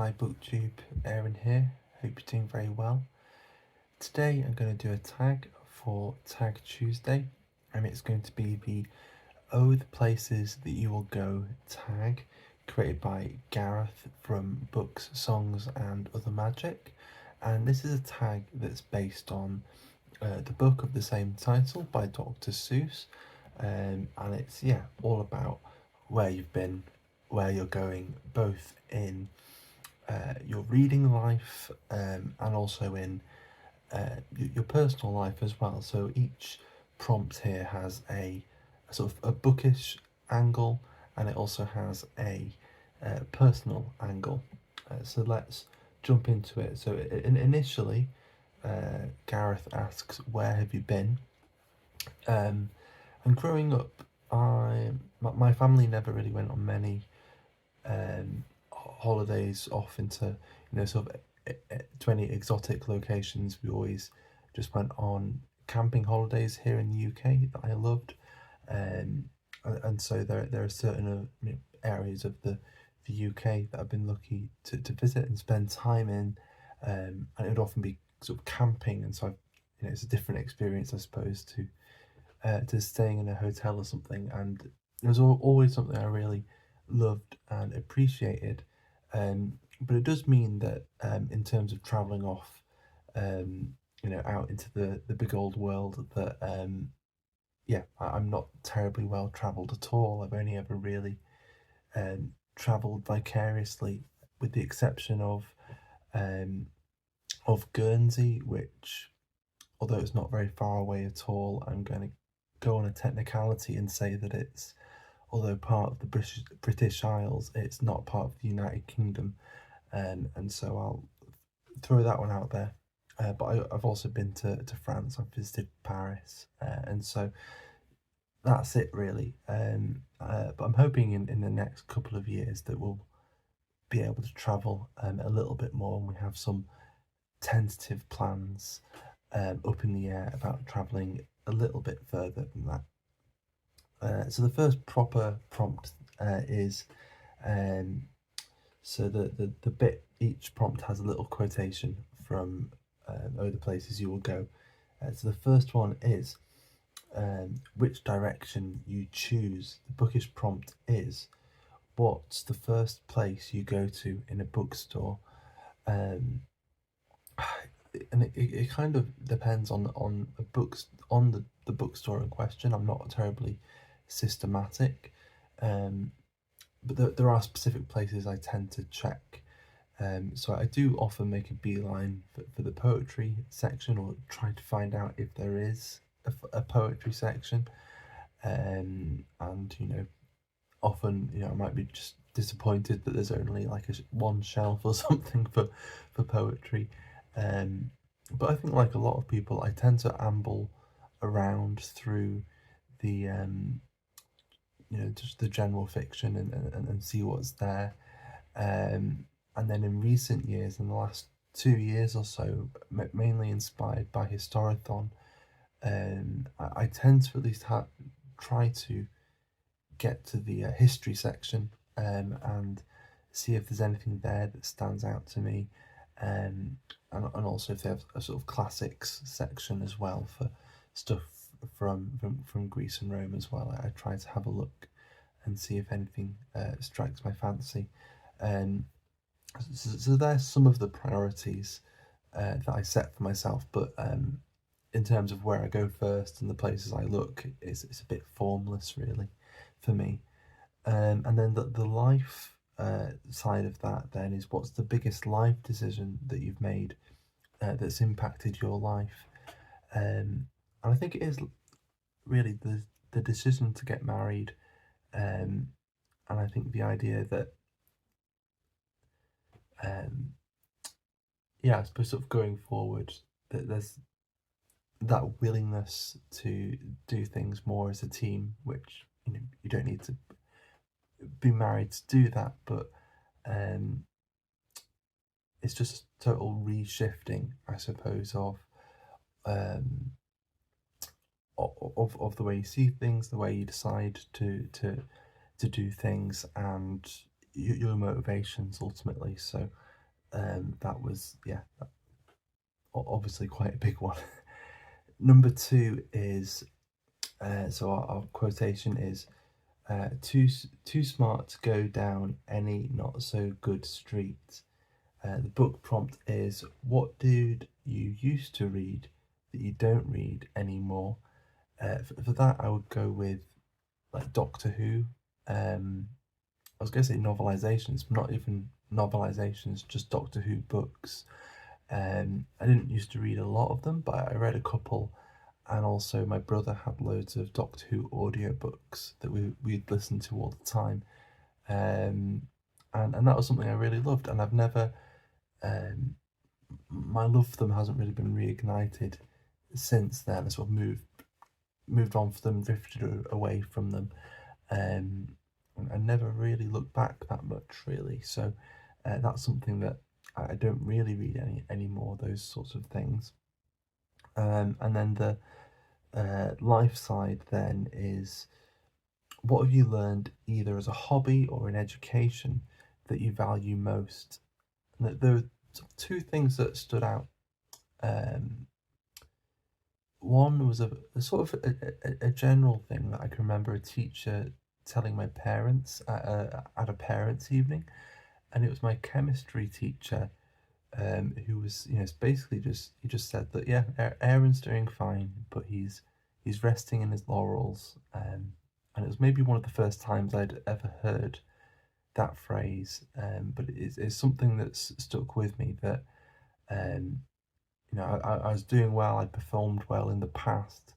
Hi booktube, Aaron here. Hope you're doing very well. Today I'm going to do a tag for Tag Tuesday, and it's going to be the the Places That You Will Go tag, created by Gareth from Books, Songs and Other Magic. And this is a tag that's based on the book of the same title by Dr. Seuss, and it's all about where you've been, where you're going, both in your reading life and also in your personal life as well. So each prompt here has a sort of a bookish angle, and it also has a personal angle. So let's jump into it. So initially, Gareth asks, "Where have you been?" And growing up, my family never really went on many holidays off into sort of to any exotic locations. We always just went on camping holidays here in the UK that I loved, and so there are certain areas of the UK that I've been lucky to visit and spend time in, and it would often be sort of camping, and so it's a different experience, I suppose, to staying in a hotel or something. And it was always something I really loved and appreciated. But it does mean that in terms of traveling off, out into the big old world, that I'm not terribly well traveled at all. I've only ever really traveled vicariously, with the exception of Guernsey, which, although it's not very far away at all, I'm going to go on a technicality and say that it's, although part of the British Isles, it's not part of the United Kingdom, and so I'll throw that one out there. But I've also been to France. I've visited Paris, and so that's it really. But I'm hoping in the next couple of years that we'll be able to travel a little bit more, and we have some tentative plans up in the air about traveling a little bit further than that. So the first proper prompt is so the bit, each prompt has a little quotation from the Places You Will Go. So the first one is which direction you choose. The bookish prompt is, what's the first place you go to in a bookstore? Um, and it kind of depends on the books, on the bookstore in question. I'm not terribly systematic, but there are specific places I tend to check. So I do often make a beeline for the poetry section, or try to find out if there is a poetry section. And often I might be just disappointed that there's only like one shelf or something for poetry. But I think, like a lot of people, I tend to amble around through the just the general fiction, and see what's there. And then in recent years, in the last 2 years or so, mainly inspired by Historathon, I tend to at least try to get to the history section, and see if there's anything there that stands out to me, and also if they have a sort of classics section as well, for stuff from Greece and Rome as well. I try to have a look and see if anything strikes my fancy. So there's some of the priorities that I set for myself, but in terms of where I go first and the places I look, it's a bit formless really for me. And then the life side of that then is, what's the biggest life decision that you've made that's impacted your life? And I think it is really the decision to get married, and I think the idea that I suppose sort of going forward, that there's that willingness to do things more as a team, which you don't need to be married to do that, but it's just a total reshifting, I suppose, um, of the way you see things, the way you decide to do things, and your motivations ultimately. So that was, yeah, obviously quite a big one. Number two is, so our quotation is, too smart to go down any not so good street. The book prompt is, what did you used to read that you don't read anymore? For that, I would go with like Doctor Who. I was going to say novelizations, but not even novelizations, just Doctor Who books. I didn't used to read a lot of them, but I read a couple, and also my brother had loads of Doctor Who audiobooks that we'd listen to all the time. And that was something I really loved, and I've never, my love for them hasn't really been reignited since then. I sort of moved on from them, drifted away from them, and never really looked back that much, really. So that's something that I don't really read anymore, those sorts of things. And then the life side then is, what have you learned either as a hobby or in education that you value most? And there were two things that stood out. One was a sort of a general thing that I can remember a teacher telling my parents at a parents' evening, and it was my chemistry teacher, who was, basically he just said that, yeah, Aaron's doing fine, but he's resting in his laurels, and it was maybe one of the first times I'd ever heard that phrase, but it's something that's stuck with me, that I was doing well, I performed well in the past,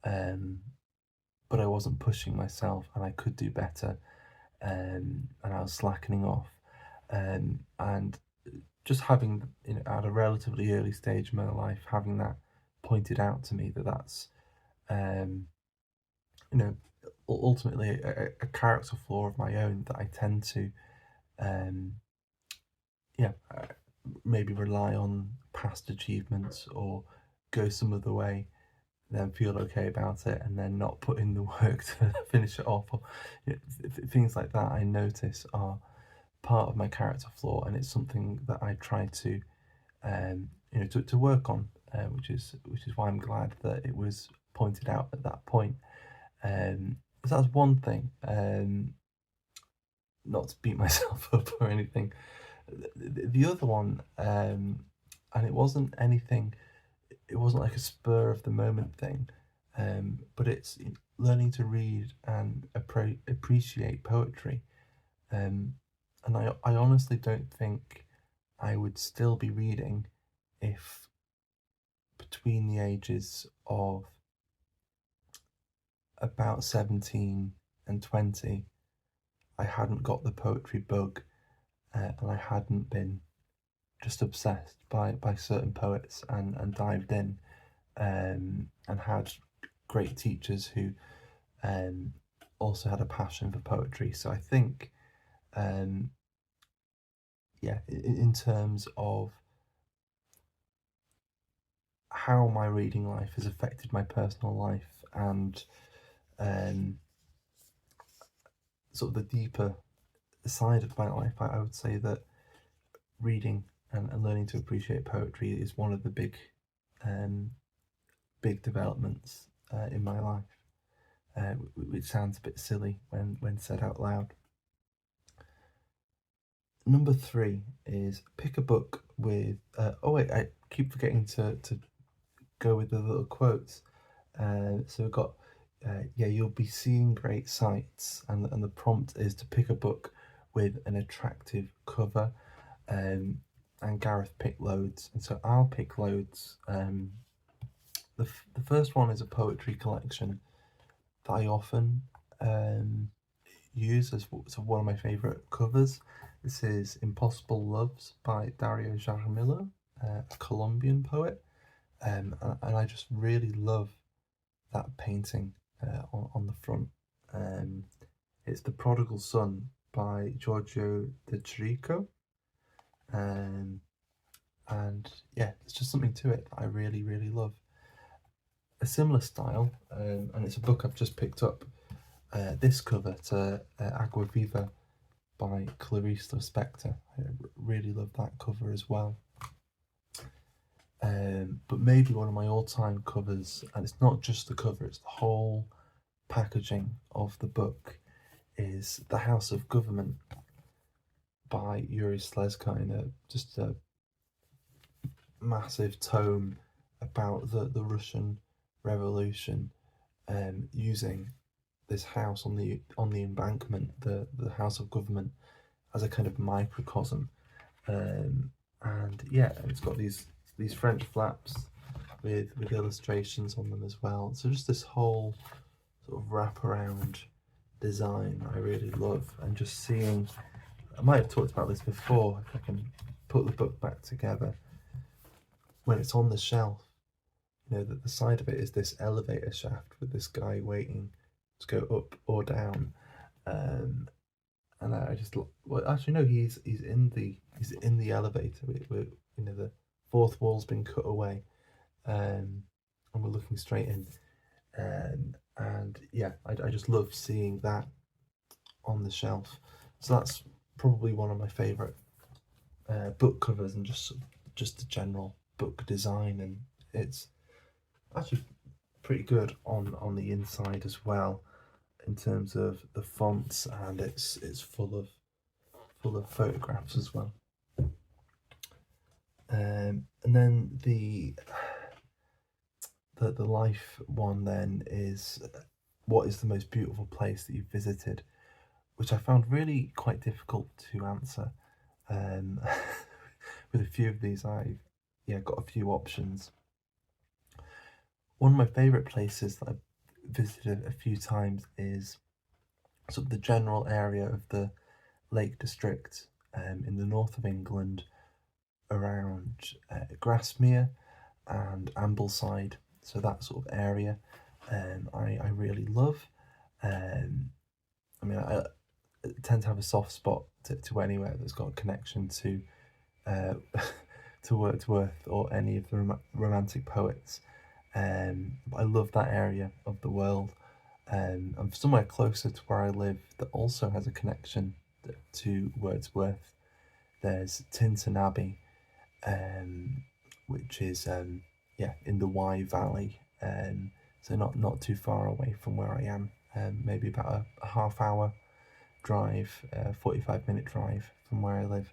but I wasn't pushing myself, and I could do better, and I was slackening off, and just having, at a relatively early stage in my life, having that pointed out to me, that's, you know, ultimately a character flaw of my own, that I tend to, yeah, maybe rely on past achievements or go some other way, then feel okay about it, and then not put in the work to finish it off. Or things like that, I notice are part of my character flaw, and it's something that I try to, to work on, which is why I'm glad that it was pointed out at that point. So that's one thing. Not to beat myself up or anything. The other one, and it wasn't anything. It wasn't like a spur of the moment thing, but it's learning to read and appreciate poetry. And I honestly don't think I would still be reading if between the ages of about 17 and 20, I hadn't got the poetry bug, and I hadn't been just obsessed by certain poets, and dived in, and had great teachers who also had a passion for poetry. So I think, yeah, in terms of how my reading life has affected my personal life, and sort of the deeper side of my life, I would say that reading and learning to appreciate poetry is one of the big developments in my life, which sounds a bit silly when said out loud. Number three is, pick a book with. Oh wait, I keep forgetting to go with the little quotes. So we've got, yeah, you'll be seeing great sights, and the prompt is to pick a book with an attractive cover, and Gareth picked loads, and so I'll pick loads. The first one is a poetry collection that I often use as one of my favourite covers. This is Impossible Loves by Dario Jaramillo, a Colombian poet, and I just really love that painting on the front. It's The Prodigal Son by Giorgio de Chirico, and yeah, it's just something to it that I really, really love. A similar style, and it's a book I've just picked up, this cover to Agua Viva by Clarice Lispector. I really love that cover as well. But maybe one of my all-time covers, and it's not just the cover, it's the whole packaging of the book, is The House of Government by Yuri Slezkine. Just a massive tome about the Russian Revolution, using this house on the embankment, the House of Government, as a kind of microcosm. And yeah, it's got these French flaps with illustrations on them as well. So just this whole sort of wraparound design I really love, and just seeing, I might have talked about this before, if I can put the book back together, when it's on the shelf, you know, that the side of it is this elevator shaft with this guy waiting to go up or down. And I just, well, actually no, he's in the elevator. We're, you know, the fourth wall's been cut away, and we're looking straight in. And yeah, I just love seeing that on the shelf. So that's probably one of my favourite book covers, and just the general book design, and it's actually pretty good on the inside as well, in terms of the fonts, and it's full of photographs as well. And then the life one then is, what is the most beautiful place that you've visited, which I found really quite difficult to answer. With a few of these, I've got a few options. One of my favourite places that I've visited a few times is sort of the general area of the Lake District, in the north of England, around Grasmere and Ambleside. So that sort of area, I really love. I mean, I tend to have a soft spot to anywhere that's got a connection to to Wordsworth or any of the romantic poets. But I love that area of the world. And somewhere closer to where I live that also has a connection to Wordsworth, there's Tintern Abbey, which is in the Wye Valley, so not too far away from where I am, maybe about a half-hour drive, 45-minute drive from where I live.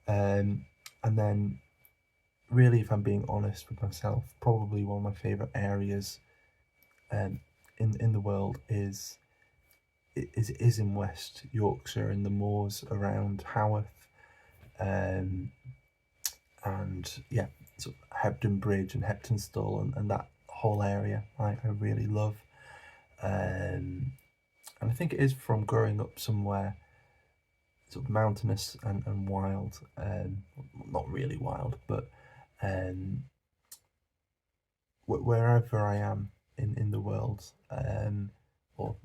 And then, really, if I'm being honest with myself, probably one of my favourite areas in the world is in West Yorkshire, in the moors around Haworth, and sort of Hebden Bridge and Heptonstall, and that whole area I really love. And I think it is from growing up somewhere sort of mountainous and wild, not really wild, but wherever I am in the world, or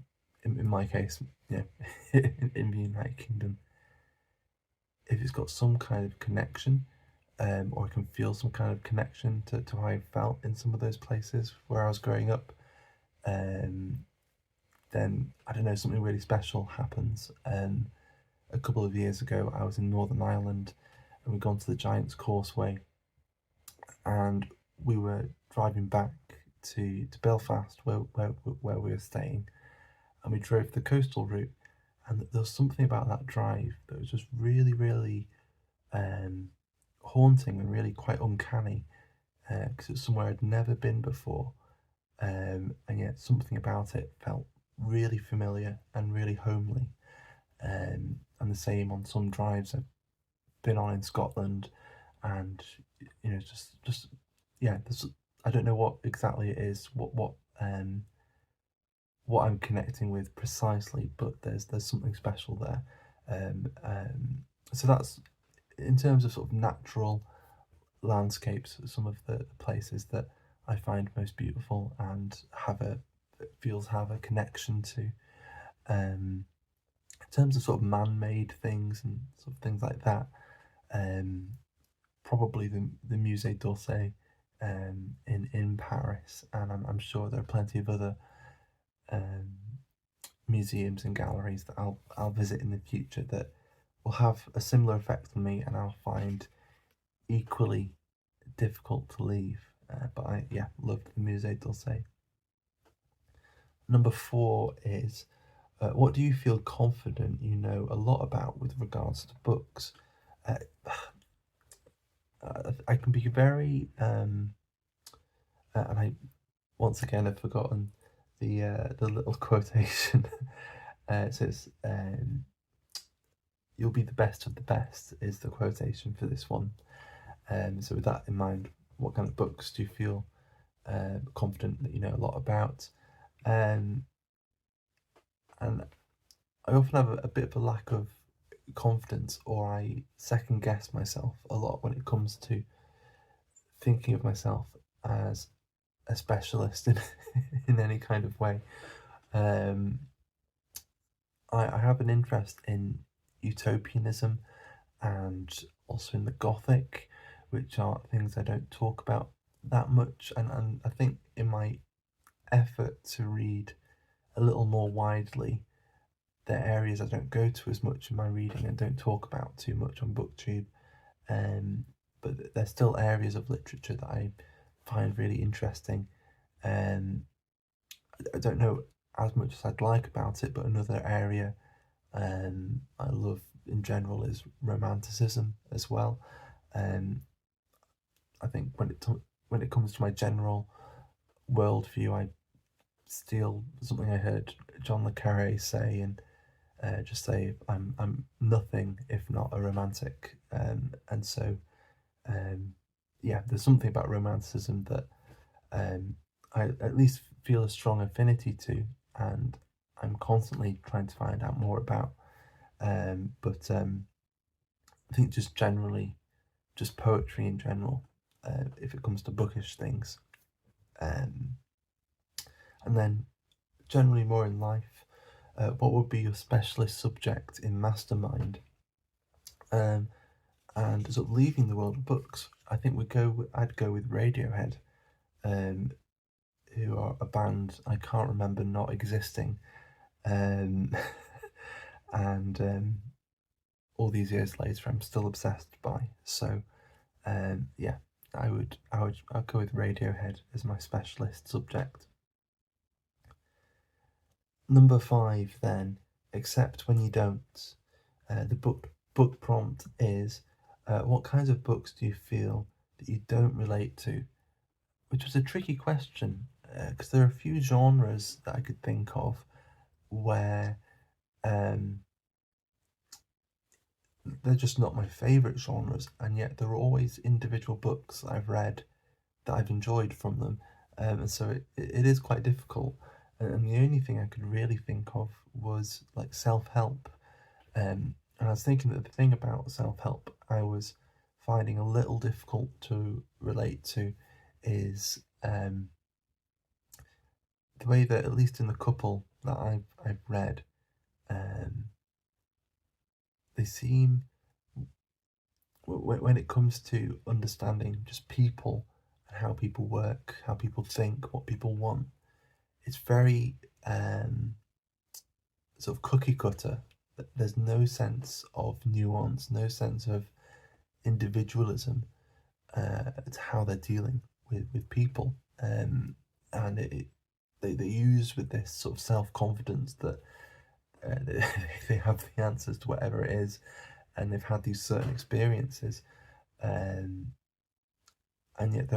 in my case, in the United Kingdom, if it's got some kind of connection, or I can feel some kind of connection to how I felt in some of those places where I was growing up, then I don't know, something really special happens. A couple of years ago, I was in Northern Ireland, and we'd gone to the Giant's Causeway, and we were driving back to Belfast, where we were staying, and we drove the coastal route, and there was something about that drive that was just really, really haunting and really quite uncanny, because it's somewhere I'd never been before, and yet something about it felt really familiar and really homely. And the same on some drives I've been on in Scotland, and just there's, I don't know what exactly it is, what I'm connecting with precisely, but there's something special there. So that's in terms of sort of natural landscapes, some of the places that I find most beautiful and have a connection to. In terms of sort of man-made things and sort of things like that, probably the Musée d'Orsay in Paris, and I'm sure there are plenty of other museums and galleries that I'll visit in the future that will have a similar effect on me, and I'll find equally difficult to leave. But I, yeah, loved the Musée d'Orsay. Number 4 is, what do you feel confident you know a lot about with regards to books? Uh, I can be very, and I once again have forgotten the little quotation. It says, "You'll be the best of the best," is the quotation for this one. So with that in mind, what kind of books do you feel confident that you know a lot about? Um, and I often have a bit of a lack of confidence, or I second guess myself a lot when it comes to thinking of myself as a specialist in in any kind of way. Um, I have an interest in utopianism and also in the Gothic, which are things I don't talk about that much. And I think in my effort to read a little more widely, they're areas I don't go to as much in my reading and don't talk about too much on booktube. Um, but they're still areas of literature that I find really interesting. Um, I don't know as much as I'd like about it, but another area I love in general is romanticism as well. Um, I think when it comes to my general worldview, I steal something I heard John le Carré say, and just say I'm nothing if not a romantic. And so yeah, there's something about romanticism that I at least feel a strong affinity to, and I'm constantly trying to find out more about. But I think just generally, just poetry in general, if it comes to bookish things, um, and then generally more in life, what would be your specialist subject in Mastermind? Um, and sort of leaving the world of books, I think I'd go with Radiohead, um, who are a band I can't remember not existing, um, and all these years later, I'm still obsessed by. So yeah, I'd go with Radiohead as my specialist subject. Number 5, then, except when you don't. The book prompt is, what kinds of books do you feel that you don't relate to? Which was a tricky question, because there are a few genres that I could think of where um, they're just not my favourite genres, and yet there are always individual books that I've read that I've enjoyed from them. And so it is quite difficult. And the only thing I could really think of was like self-help. And I was thinking that the thing about self-help I was finding a little difficult to relate to is the way that, at least in the couple that I've read, um, they seem, when it comes to understanding just people and how people work, how people think, what people want, it's very sort of cookie cutter. There's no sense of nuance, no sense of individualism to how they're dealing with people. And they use with this sort of self confidence that they have the answers to whatever it is, and they've had these certain experiences. Um, and yet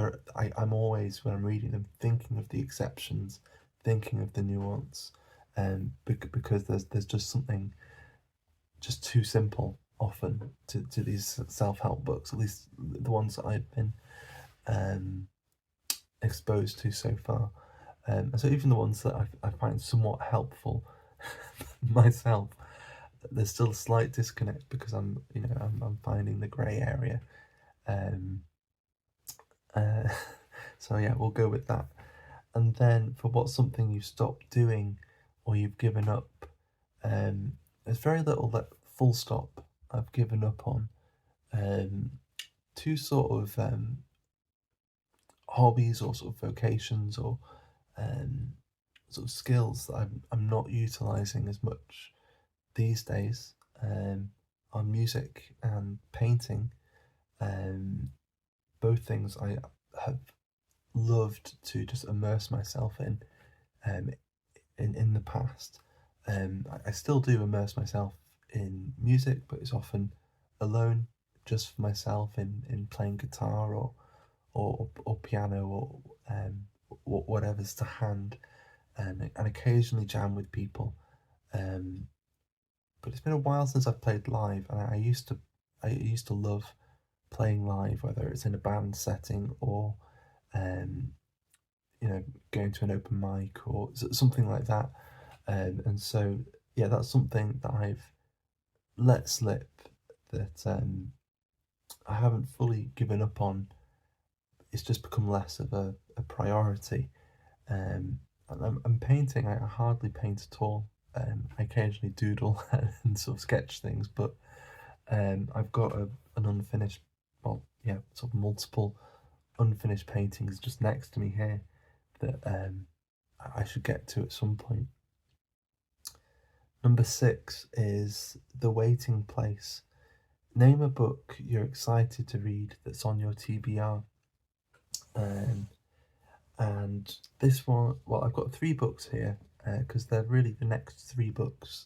I'm always, when I'm reading them, thinking of the exceptions, thinking of the nuance, because there's just something just too simple often to these self-help books, at least the ones that I've been exposed to so far. And so even the ones that I find somewhat helpful myself, there's still a slight disconnect because I'm finding the grey area. Um, uh, so yeah, we'll go with that. And then for what's something you stopped doing or you've given up, there's very little that full stop I've given up on. Two sort of hobbies or sort of vocations or um, sort of skills that I'm not utilising as much these days. on music and painting, both things I have loved to just immerse myself um, in the past. I still do immerse myself in music, but it's often alone, just for myself in playing guitar or piano or whatever's to hand, and occasionally jam with people. Um, but it's been a while since I've played live, and I used to love playing live, whether it's in a band setting or um, going to an open mic or something like that. And so, yeah, that's something that I've let slip, that I haven't fully given up on. It's just become less of a priority. And painting, I hardly paint at all. I occasionally doodle and sort of sketch things, but I've got an unfinished, well, yeah, sort of multiple unfinished paintings just next to me here that I should get to at some point. Number 6 is The Waiting Place. Name a book you're excited to read that's on your TBR. And this one, well, I've got 3 books here because they're really the next 3 books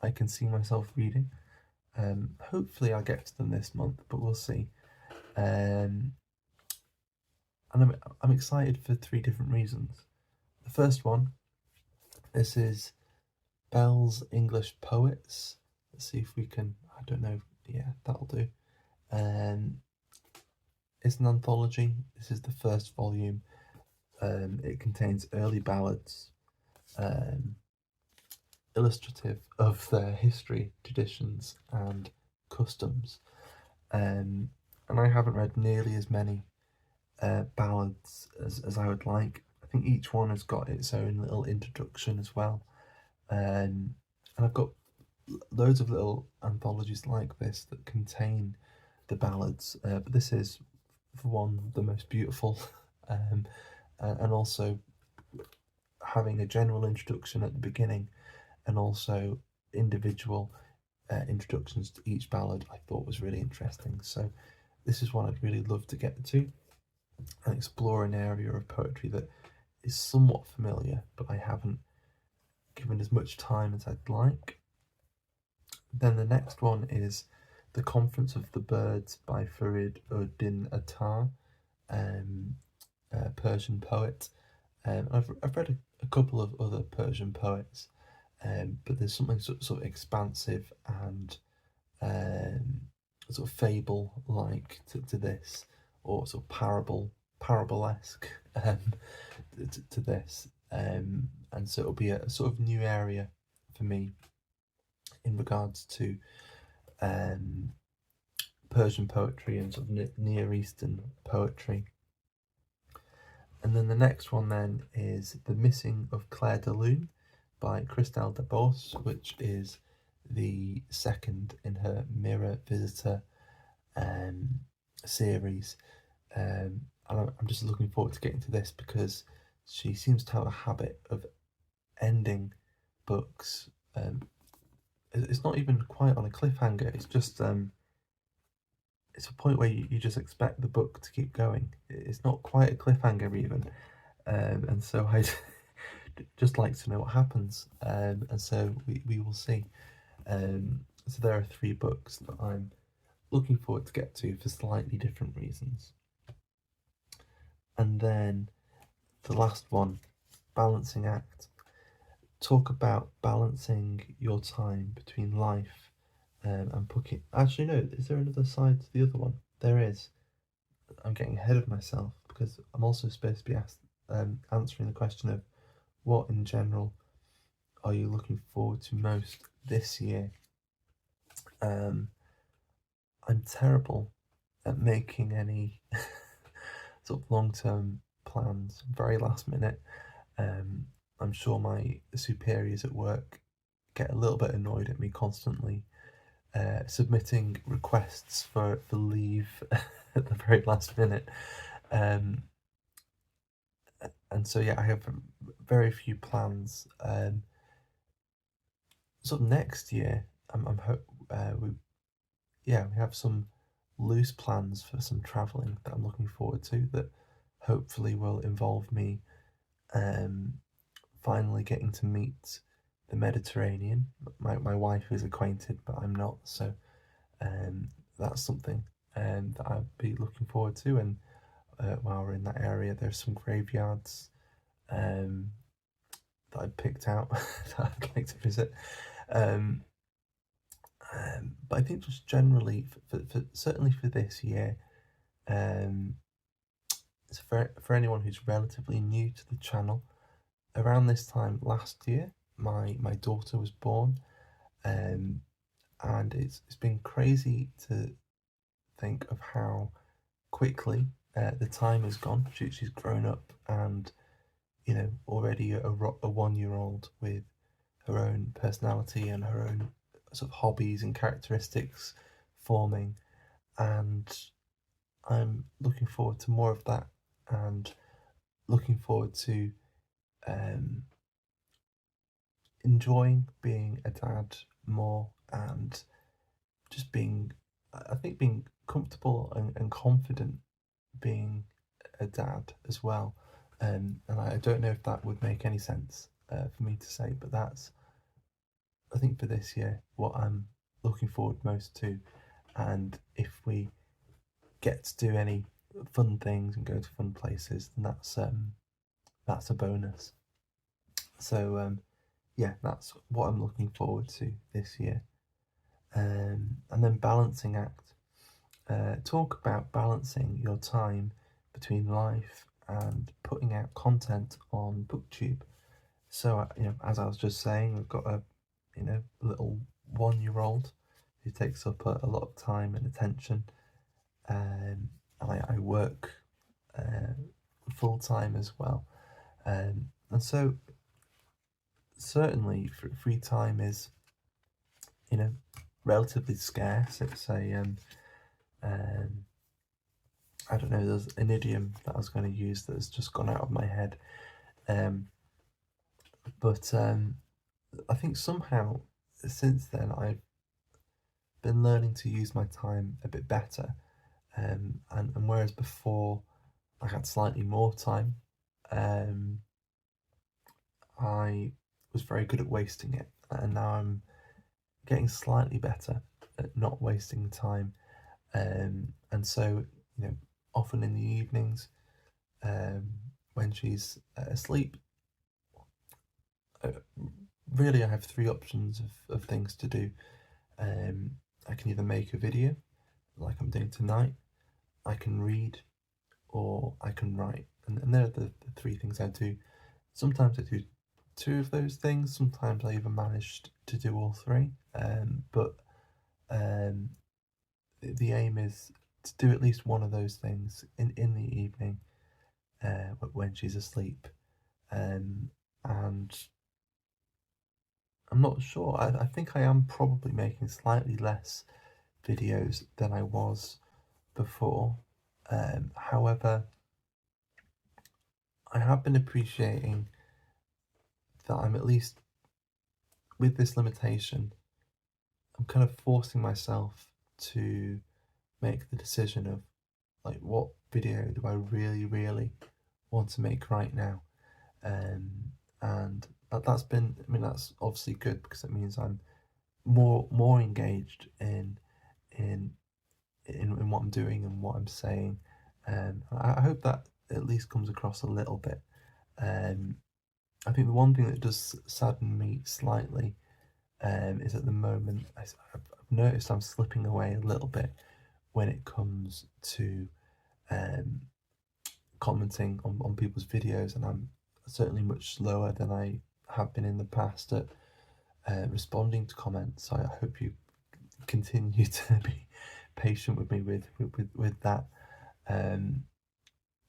I can see myself reading. Hopefully I'll get to them this month, but we'll see. And I'm excited for 3 different reasons. The first one, this is Bell's English Poets. Let's see if we can, I don't know, yeah, that'll do. It's an anthology. This is the first volume. It contains early ballads, illustrative of their history, traditions, and customs. And I haven't read nearly as many ballads as I would like. I think each one has got its own little introduction as well. And I've got loads of little anthologies like this that contain the ballads, but this is, for one, the most beautiful, and also having a general introduction at the beginning, and also individual introductions to each ballad, I thought was really interesting. So this is one I'd really love to get to and explore, an area of poetry that is somewhat familiar, but I haven't given as much time as I'd like. Then the next one is The Conference of the Birds by Farid ud-Din Attar, a Persian poet. I've read a couple of other Persian poets, but there's something sort of expansive and sort of fable-like to this, or sort of parable-esque to this. And so it'll be a sort of new area for me in regards to Persian poetry and sort of Near Eastern poetry. And then the next one then is The Missing of Claire de Lune by Christelle de Bos, which is the second in her Mirror Visitor series. And I'm just looking forward to getting to this because she seems to have a habit of ending books. It's not even quite on a cliffhanger, it's just it's a point where you just expect the book to keep going. It's not quite a cliffhanger even, and so I'd just like to know what happens, and so we will see. So there are 3 books that I'm looking forward to get to for slightly different reasons. And then the last one, Balancing Act. Talk about balancing your time between life and booking. Actually, no, is there another side to the other one? There is. I'm getting ahead of myself because I'm also supposed to be answering the question of what in general are you looking forward to most this year. I'm terrible at making any sort of long-term plans, very last minute. I'm sure my superiors at work get a little bit annoyed at me constantly submitting requests for leave at the very last minute. And so, yeah, I have very few plans. Sort of next year, yeah, we have some loose plans for some travelling that I'm looking forward to that hopefully will involve me um, finally getting to meet the Mediterranean. My wife is acquainted, but I'm not, so um, that's something that I'd be looking forward to. And while we're in that area, there's some graveyards um, that I picked out that I'd like to visit. Um, but I think just generally, certainly for this year, um, so for anyone who's relatively new to the channel, around this time last year, my daughter was born, um, and it's been crazy to think of how quickly the time has gone. She's grown up, and already a 1 year old with her own personality and her own sort of hobbies and characteristics forming, and I'm looking forward to more of that, and looking forward to um, enjoying being a dad more, and just being, I think, being comfortable and confident being a dad as well. And I don't know if that would make any sense for me to say, but that's, I think, for this year, what I'm looking forward most to. And if we get to do any fun things and go to fun places, then that's a bonus. So yeah, that's what I'm looking forward to this year. And then balancing act. Talk about balancing your time between life and putting out content on booktube. So as I was just saying, I've got a little 1 year old who takes up a lot of time and attention. I work full time as well, and so certainly free time is relatively scarce. It's um, I don't know. There's an idiom that I was going to use that has just gone out of my head, um, but I think somehow since then I've been learning to use my time a bit better. And whereas before I had slightly more time, um, I was very good at wasting it, and now I'm getting slightly better at not wasting time. And so, often in the evenings, um, when she's asleep, uh, really I have three options of things to do. I can either make a video, like I'm doing tonight, I can read, or I can write. And they're the three things I do. Sometimes I do two of those things, sometimes I even managed to do all three. But um, the aim is to do at least one of those things in the evening when she's asleep. And I'm not sure. I think I am probably making slightly less videos than I was before. However, I have been appreciating that I'm, at least with this limitation, I'm kind of forcing myself to make the decision of, like, what video do I really, really want to make right now. Um, and that's been, I mean, that's obviously good because it means I'm more engaged in in what I'm doing and what I'm saying. I hope that at least comes across a little bit. Um, I think the one thing that does sadden me slightly is at the moment I've noticed I'm slipping away a little bit when it comes to um, commenting on people's videos, and I'm certainly much slower than I have been in the past at responding to comments. So I hope you continue to be patient with me with that.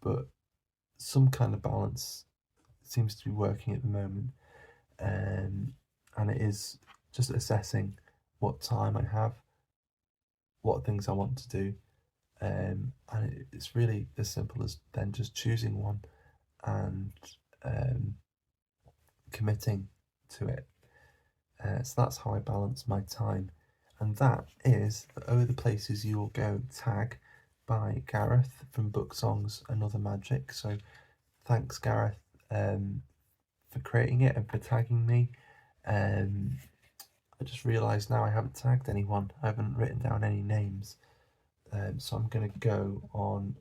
But some kind of balance seems to be working at the moment, and it is just assessing what time I have, what things I want to do, and it's really as simple as then just choosing one and um, committing to it. So that's how I balance my time. and that is the Oh the Places You Will Go tag by Gareth from Book Songs and Other Magic. So thanks, Gareth, for creating it and for tagging me. I just realised now I haven't tagged anyone. I haven't written down any names. So I'm going to go on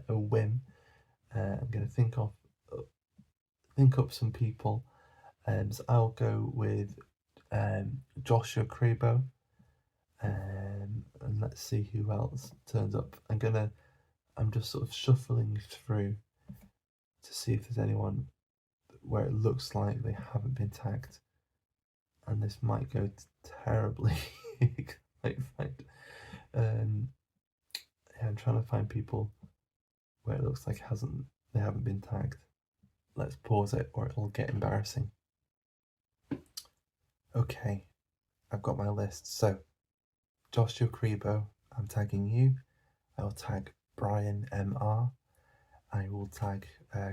a whim. I'm going to think up some people. So I'll go with Joshua Crebo. And let's see who else turns up. I'm just sort of shuffling through to see if there's anyone where it looks like they haven't been tagged, and this might go terribly. like, um, yeah, I'm trying to find people where it looks like they haven't been tagged. Let's pause it, or it'll get embarrassing. Okay, I've got my list. So, Joshua Crebo, I'm tagging you. I'll tag Brian MR. I will tag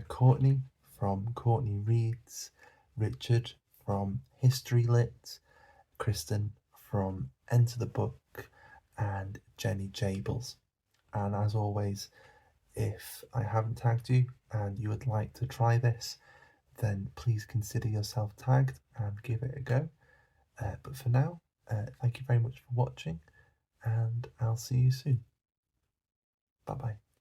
Courtney from Courtney Reads, Richard from History Lit, Kristen from Enter the Book, and Jenny Jables. And as always, if I haven't tagged you and you would like to try this, then please consider yourself tagged and give it a go. But for now, thank you very much for watching, and I'll see you soon. Bye bye.